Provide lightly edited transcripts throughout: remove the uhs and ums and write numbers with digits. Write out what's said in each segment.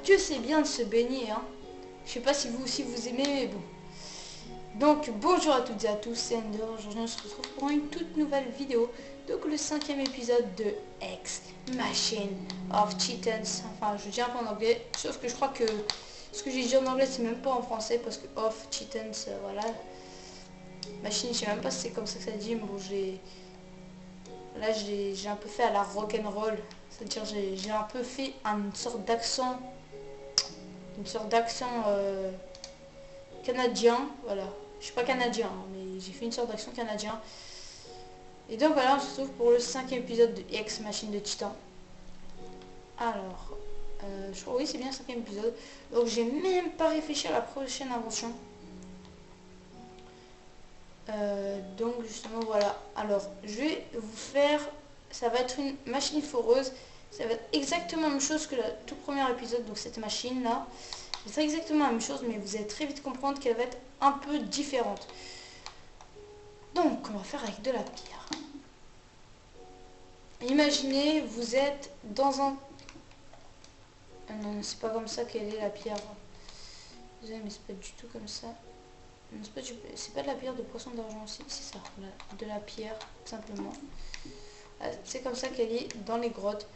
que c'est bien de se baigner, hein. Je sais pas si vous aussi vous aimez, mais bon. Donc bonjour à toutes et à tous, c'est Ender. Aujourd'hui on se retrouve pour une toute nouvelle vidéo. Donc le 5e épisode de X Machine of Titans. Enfin je dis un peu en anglais, sauf que je crois que ce que j'ai dit en anglais c'est même pas en français parce que of Titans, voilà. Machine, je sais même pas si c'est comme ça que ça dit, mais bon j'ai un peu fait à la rock'n'roll. C'est-à-dire j'ai un peu fait une sorte d'accent canadien, voilà. Je suis pas canadien, hein, mais j'ai fait une sorte d'accent canadien. Et donc voilà, on se retrouve pour le 5e épisode de X Machine de Titan. Alors, je crois oui c'est bien le 5e épisode. Donc j'ai même pas réfléchi à la prochaine invention. Donc justement voilà. Alors je vais vous faire, ça va être une machine foreuse. Ça va être exactement la même chose que le tout premier épisode, donc cette machine là. C'est exactement la même chose, mais vous allez très vite comprendre qu'elle va être un peu différente. Donc, on va faire avec de la pierre. Imaginez, vous êtes dans un... non, c'est pas comme ça qu'elle est la pierre. Désolé, mais c'est pas du tout comme ça. C'est pas de la pierre de poisson d'argent, c'est ça. De la pierre, tout simplement. C'est comme ça qu'elle est dans les grottes.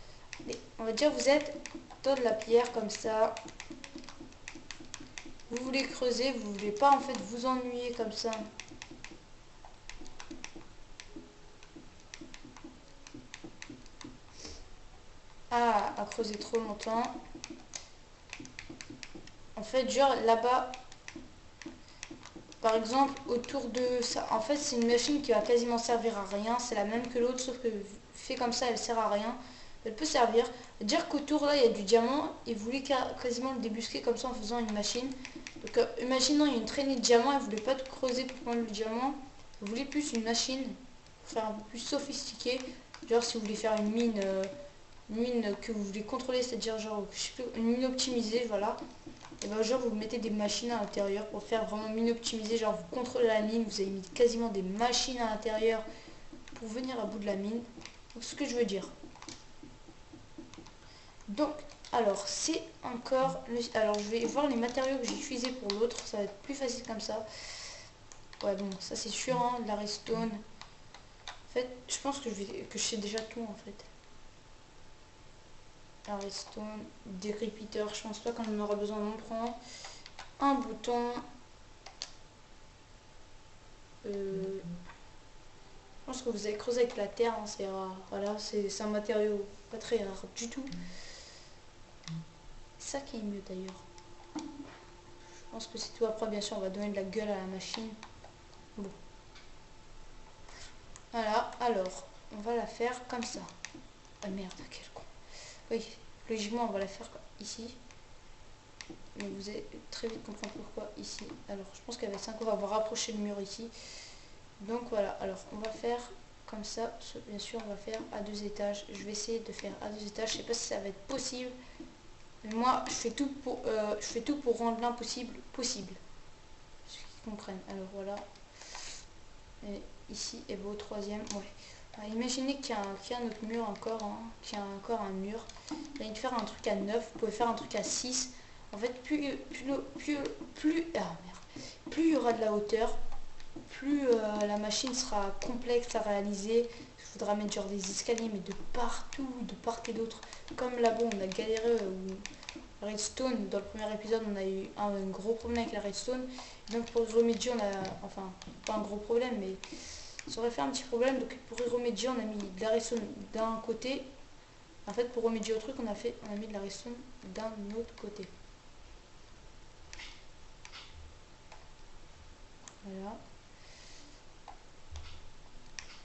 On va dire, vous êtes dans de la pierre comme ça. Vous voulez creuser, vous voulez pas en fait vous ennuyer comme ça. À creuser trop longtemps. En fait, genre là-bas, par exemple, autour de ça, en fait, c'est une machine qui va quasiment servir à rien. C'est la même que l'autre, sauf que fait comme ça, elle sert à rien. Elle peut servir. Dire qu'autour là, il y a du diamant, et vous voulez quasiment le débusquer comme ça en faisant une machine. Donc, imaginons, il y a une traînée de diamants, elle voulait pas tout creuser pour prendre le diamant. Vous voulez plus une machine, pour faire un peu plus sophistiqué. Genre, si vous voulez faire une mine que vous voulez contrôler, c'est-à-dire genre je sais plus, une mine optimisée, voilà. Et ben genre vous mettez des machines à l'intérieur pour faire vraiment mine optimisée, genre vous contrôlez la mine, vous avez mis quasiment des machines à l'intérieur pour venir à bout de la mine. Donc ce que je veux dire. Donc alors c'est encore alors je vais voir les matériaux que j'ai utilisés pour l'autre, ça va être plus facile comme ça. Ouais bon ça c'est sûr, hein, de la redstone. En fait je pense que je sais déjà tout en fait. Un redstone, des repeaters, je pense pas qu'on en aura besoin, on prend un bouton. Je pense que vous avez creusé avec la terre, hein, c'est rare. Voilà, c'est un matériau pas très rare du tout. C'est ça qui est mieux d'ailleurs. Je pense que c'est tout. Après bien sûr on va donner de la gueule à la machine. Bon. Voilà, alors on va la faire comme ça. Ah merde, quel con. Oui, logiquement on va la faire ici. Mais vous allez très vite comprendre pourquoi ici. Alors je pense qu'avec 5 on va avoir rapproché le mur ici. Donc voilà, alors on va faire comme ça. Bien sûr on va faire à 2 étages. Je vais essayer de faire à 2 étages. Je sais pas si ça va être possible. Mais moi je fais tout pour rendre l'impossible possible. Ceux qui comprennent. Alors voilà. Et ici et au 3e. Ouais. Imaginez qu'il y a un autre mur encore. Hein, qu'il y a encore un mur. Là, il faire un truc à 9. Vous pouvez faire un truc à 6. En fait, plus il y aura de la hauteur, plus la machine sera complexe à réaliser. Il faudra mettre genre des escaliers, mais de partout, de part et d'autre. Comme là-bas, on a galéré la redstone. Dans le premier épisode, on a eu un gros problème avec la redstone. Donc pour y remédier, on a, enfin, pas un gros problème, mais ça aurait fait un petit problème. Donc pour y remédier, on a mis de la redstone d'un côté. En fait, pour remédier au truc, on a mis de la redstone d'un autre côté. Voilà.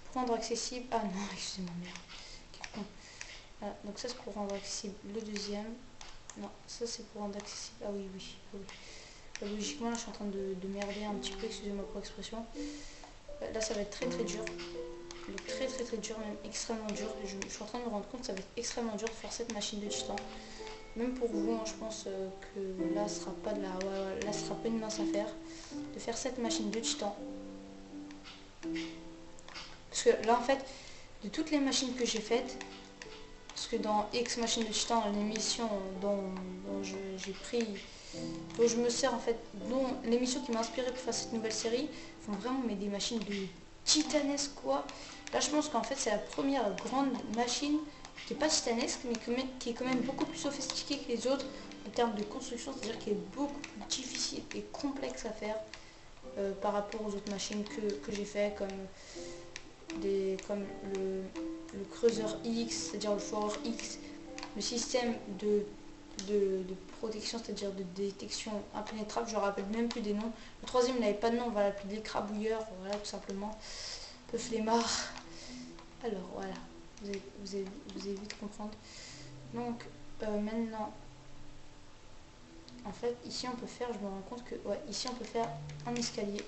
Pour rendre accessible. Ah non, excusez-moi, merde. Voilà, donc ça c'est pour rendre accessible le deuxième. Non, ça c'est pour rendre accessible. Ah oui, oui. Oui. Logiquement, là je suis en train de merder un petit peu, excusez-moi pour l'expression. Là ça va être très très dur. Donc très dur, même extrêmement dur. Je suis en train de me rendre compte que ça va être extrêmement dur de faire cette machine de titan. Même pour vous, hein, je pense que là ce sera pas de là ce sera pas une mince affaire de faire cette machine de titan. Parce que là en fait, de toutes les machines que j'ai faites, Parce que dans X Machine de Titan, l'émission dont j'ai pris, dont je me sers en fait, dont l'émission qui m'a inspiré pour faire cette nouvelle série, font vraiment mais des machines de titanesque quoi. Là je pense qu'en fait c'est la première grande machine qui est pas titanesque mais qui est quand même beaucoup plus sophistiquée que les autres en termes de construction, c'est-à-dire qui est beaucoup plus difficile et complexe à faire par rapport aux autres machines que j'ai fait comme le creuseur X, c'est-à-dire le forer X, le système de protection, c'est-à-dire de détection impénétrable, je ne me rappelle même plus des noms. Le troisième n'avait pas de nom, on va l'appeler l'écrabouilleur, voilà tout simplement. Un peu flemmard. Alors voilà, vous allez vite comprendre. Donc maintenant, en fait, ici on peut faire, je me rends compte que, ouais, ici on peut faire un escalier.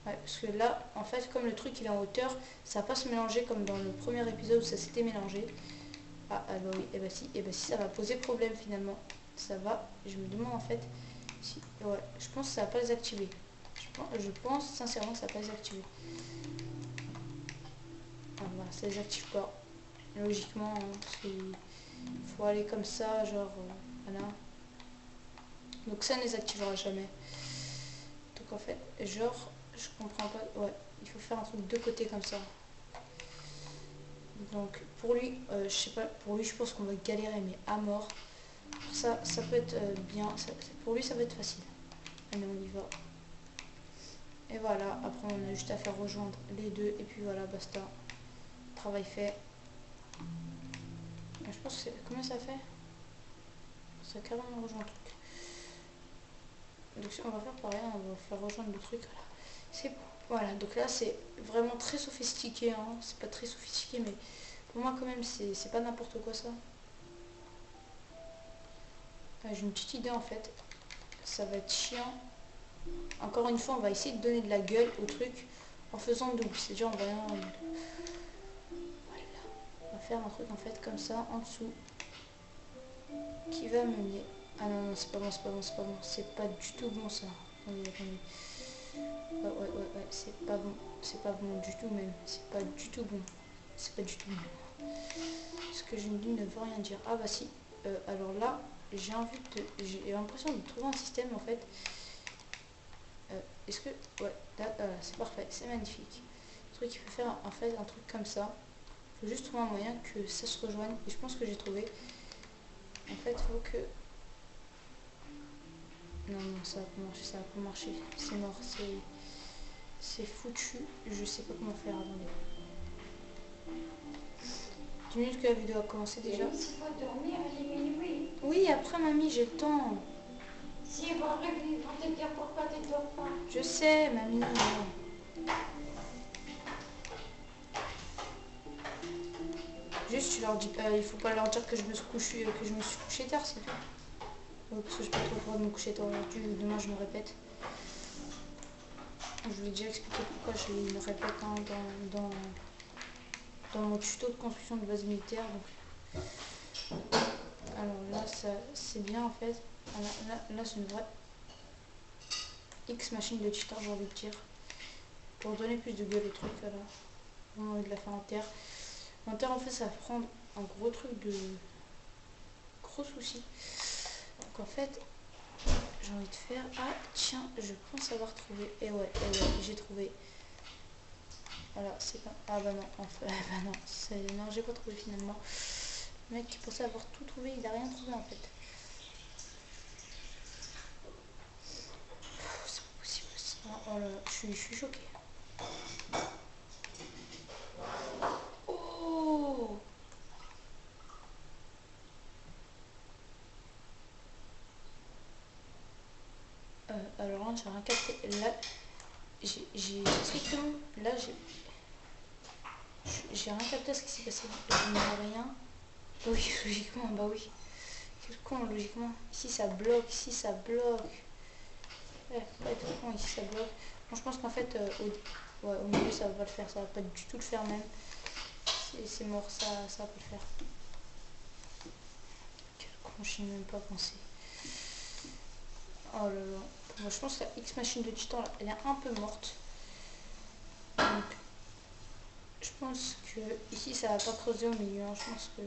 Ouais, parce que là, en fait, comme le truc il est en hauteur, ça va pas se mélanger comme dans le premier épisode où ça s'était mélangé. Ah bah oui, et bah si ça va poser problème finalement. Ça va, je me demande en fait si. Ouais, je pense que ça va pas les activer. Je pense sincèrement que ça va pas les activer. Ah, voilà, ça les active pas. Logiquement, il faut aller comme ça, genre voilà. Donc ça ne les activera jamais. Donc en fait, genre, je comprends pas. Ouais, il faut faire un truc de côté comme ça. Donc pour lui, je sais pas, pour lui je pense qu'on va galérer mais à mort. Ça peut être bien, pour lui ça peut être facile. Allez on y va. Et voilà, après on a juste à faire rejoindre les deux et puis voilà, basta. Travail fait. Je pense que c'est. Combien ça fait? Ça a carrément rejoint le truc. Donc on va faire pareil, on va faire rejoindre le truc. Voilà. C'est voilà, donc là c'est vraiment très sophistiqué, hein. C'est pas très sophistiqué mais pour moi quand même c'est pas n'importe quoi ça. J'ai une petite idée en fait. Ça va être chiant. Encore une fois, on va essayer de donner de la gueule au truc en faisant double. C'est-à-dire on va voilà. On va faire un truc en fait comme ça en dessous qui va mener. Ah non, non, c'est pas bon, c'est pas bon, c'est pas bon. C'est pas du tout bon ça. Attendez, attendez. Ouais, c'est pas bon. C'est pas bon du tout même. C'est pas du tout bon. C'est pas du tout bon. Ce que je me dis ne veut rien dire. Ah bah si. Alors là, j'ai l'impression de trouver un système en fait. Est-ce que... Ouais, là, c'est parfait, c'est magnifique. Le truc, il faut faire en fait un truc comme ça. Il faut juste trouver un moyen que ça se rejoigne. Et je pense que j'ai trouvé. En fait, il faut que... Non, ça va pas marcher, ça va pas marcher. C'est mort, c'est foutu. Je sais pas comment faire, attendez. 10 minutes que la vidéo a commencé déjà. Il faut dormir, il est minuit. Oui, après mamie, j'ai le temps. Si ils vont revenir, ils vont te dire pourquoi tu dors pas. Je sais, mamie. Juste, tu leur dis pas, il faut pas leur dire que je me suis couché tard, c'est tout. Ouais, parce que j'ai pas trop le droit de me coucher tard aujourd'hui, demain je me répète. Je vous ai déjà expliqué pourquoi je me répète hein, dans mon tuto de construction de base militaire. Donc. Alors là, c'est bien en fait. Là c'est une vraie X machine de Titan, j'ai envie de dire. Pour donner plus de gueule au truc, voilà. On a envie de la faire en terre. En terre, en fait, ça va prendre un gros truc de gros soucis. Donc en fait, j'ai envie de faire. Ah tiens, je pense avoir trouvé. Et ouais, j'ai trouvé. Voilà, c'est pas. Ah bah non, en fait, bah non, non, j'ai pas trouvé finalement. Le mec qui pensait avoir tout trouvé, il a rien trouvé en fait. C'est pas possible ça. Oh là, je suis choquée. Oh! Alors là, j'ai rien capté. Là, j'ai strictement. Là, j'ai rien capté à ce qui s'est passé. Je n'ai rien. Oui, logiquement, bah oui. Quel con, logiquement. Ici, ça bloque. Ici, ça bloque. Ouais, pas être con, ici, ça bloque. Bon, je pense qu'en fait, au milieu, ça va pas le faire. Ça va pas du tout le faire même. C'est mort, ça va pas le faire. Quel con, j'y ai même pas pensé. Oh là là. Bon, je pense que la X machine de Titan, elle est un peu morte. Donc, je pense que ici, ça va pas creuser au milieu. Hein. Je pense que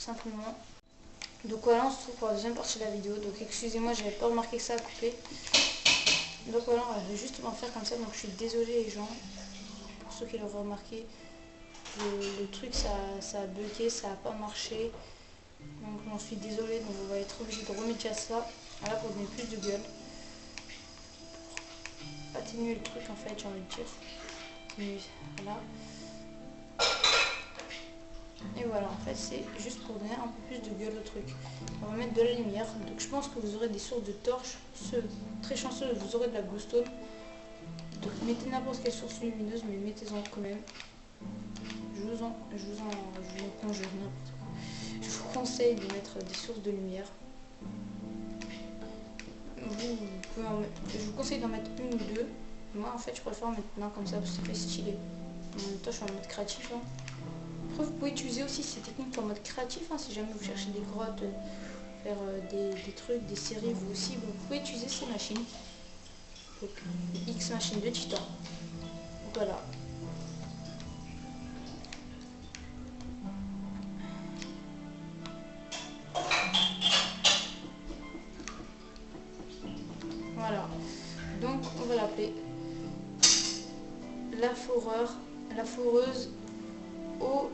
simplement. Donc voilà, on se retrouve pour la deuxième partie de la vidéo. Donc excusez-moi, j'avais pas remarqué que ça a coupé. Donc voilà, on va justement faire comme ça. Donc je suis désolée les gens, pour ceux qui l'auraient remarqué. Le truc ça a bugué, ça a pas marché. Donc j'en suis désolée, donc on va être obligé de remettre à ça. Voilà, pour donner plus de gueule. Atténuer le truc en fait, j'ai envie de dire. Atténuer, voilà. Et voilà, en fait, c'est juste pour donner un peu plus de gueule au truc. On va mettre de la lumière. Donc je pense que vous aurez des sources de torches. Ceux très chanceux, vous aurez de la glowstone. Donc mettez n'importe quelle source lumineuse, mais mettez-en quand même. Je vous conjure n'importe quoi. Je vous conseille de mettre des sources de lumière. Je vous conseille d'en mettre une ou deux. Moi, en fait, je préfère en mettre plein comme ça parce que ça fait stylé. En même temps, je suis en mode créatif. Hein. Après, vous pouvez utiliser aussi ces techniques en mode créatif. Hein, si jamais vous cherchez des grottes, faire des trucs, des séries, vous aussi, vous pouvez utiliser ces machines. Donc, X machine de titan. Voilà. Voilà. Donc, on va l'appeler la foreuse aux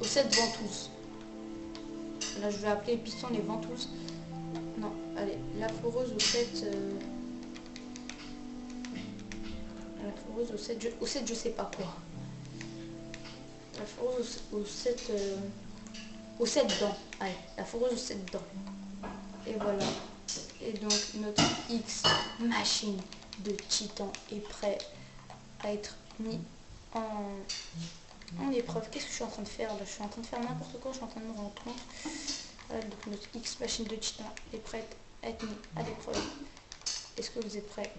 7 ventouses. Là, je vais appeler piston les ventouses. Non, allez, la foreuse aux 7... la foreuse aux 7 je sais pas quoi. La foreuse aux 7 dents. Allez, la foreuse aux 7 dents. Et voilà. Et donc notre X machine de titan est prêt à être mis en épreuve. Qu'est-ce que je suis en train de faire là? Je suis en train de faire n'importe quoi, je suis en train de me rendre compte. Donc notre X machine de titan est prête à être mis à l'épreuve. Est-ce que vous êtes prêts?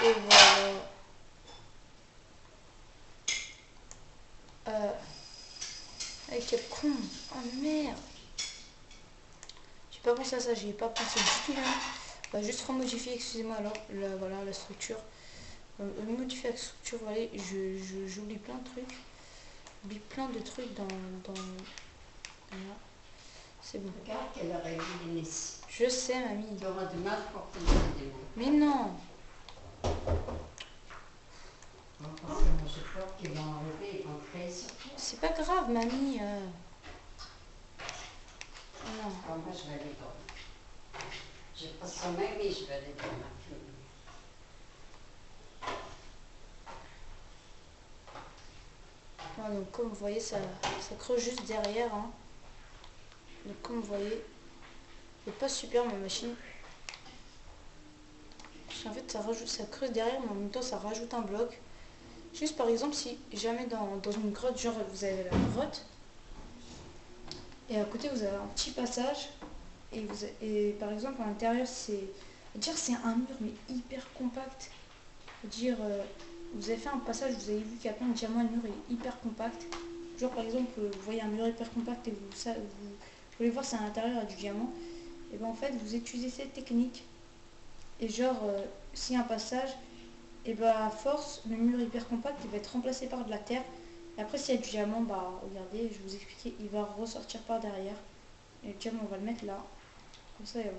Et voilà. Quel con. Oh merde. J'ai pas pensé à ça, j'y ai pas pensé du tout. On va juste remodifier, excusez-moi alors, voilà la structure. Modifier la structure, voilà, j'oublie plein de trucs. J'oublie plein de trucs dans voilà. C'est bon. Regarde qu'elle aurait vu les ici. Je sais, mamie. Tu auras du mal pour te donner des mots. Mais non. Non, parce que moi j'ai peur qu'ils vont enlever, ils vont créer sur toi. C'est pas grave, mamie. Non. Bon, moi je vais aller dormir. J'ai pas sommeil, mais je vais aller dormir. Voilà, donc comme vous voyez, ça creuse juste derrière. Hein. Donc comme vous voyez, c'est pas super ma machine. En fait, ça creuse derrière, mais en même temps, ça rajoute un bloc. Juste par exemple, si jamais dans une grotte, genre vous avez la grotte, et à côté vous avez un petit passage, et par exemple à l'intérieur c'est un mur mais hyper compact. Dire vous avez fait un passage, vous avez vu qu'il y a plein de diamants, le mur est hyper compact. Genre par exemple vous voyez un mur hyper compact et vous voulez voir si à l'intérieur il y a du diamant, et bien en fait vous utilisez cette technique. Et genre si un passage, et bah à force le mur hyper compact il va être remplacé par de la terre. Et après s'il y a du diamant, bah regardez, je vous expliquer, il va ressortir par derrière. Et le diamant on va le mettre là. Comme ça il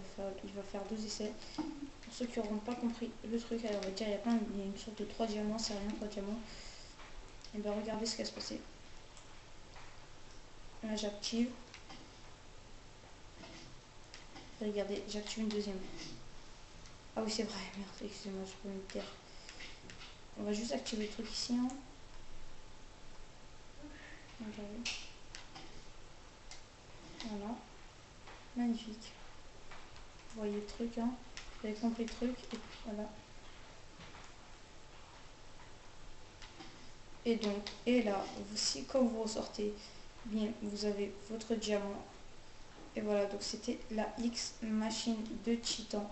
va faire 2 essais. Pour ceux qui n'auront pas compris le truc, alors on va dire il y a une sorte de 3 diamants, c'est rien 3 diamants. Et bah regardez ce qui va se passer. Là j'active. Regardez, j'active une deuxième. Ah oui c'est vrai, merde, excusez-moi, je peux me taire. On va juste activer le truc ici. Hein. Regardez. Voilà. Magnifique. Vous voyez le truc, hein. Vous avez compris le truc. Et voilà. Et donc, et là, si quand vous ressortez, bien, vous avez votre diamant. Et voilà, donc c'était la X machine de titan.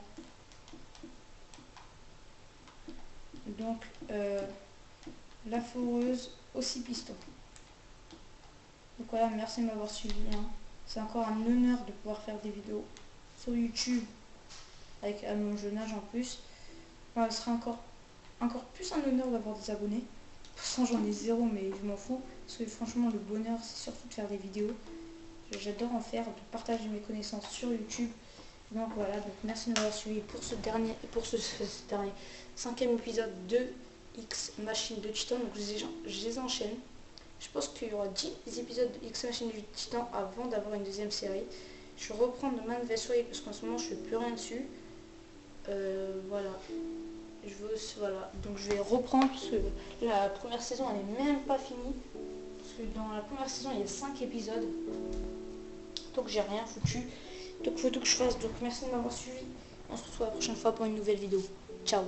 Donc, la foreuse aux 6 pistons. Donc voilà, merci de m'avoir suivi. Hein. C'est encore un honneur de pouvoir faire des vidéos sur YouTube avec à mon jeune âge en plus. Voilà, ce sera encore plus un honneur d'avoir des abonnés. Pourtant j'en ai zéro, mais je m'en fous. Parce que franchement, le bonheur, c'est surtout de faire des vidéos. J'adore en faire, de partager mes connaissances sur YouTube. Donc voilà, donc merci de m'avoir suivi pour ce dernier 5e épisode de X Machine de Titan. Donc je les enchaîne. Je pense qu'il y aura 10 épisodes de X Machine du Titan avant d'avoir une deuxième série. Je reprends de Man vs Wild parce qu'en ce moment je fais plus rien dessus. Voilà. Voilà. Donc je vais reprendre parce que la première saison elle est même pas finie. Parce que dans la première saison il y a 5 épisodes. Donc j'ai rien foutu. Donc il faut tout que je fasse. Donc merci de m'avoir suivi. On se retrouve la prochaine fois pour une nouvelle vidéo. Ciao.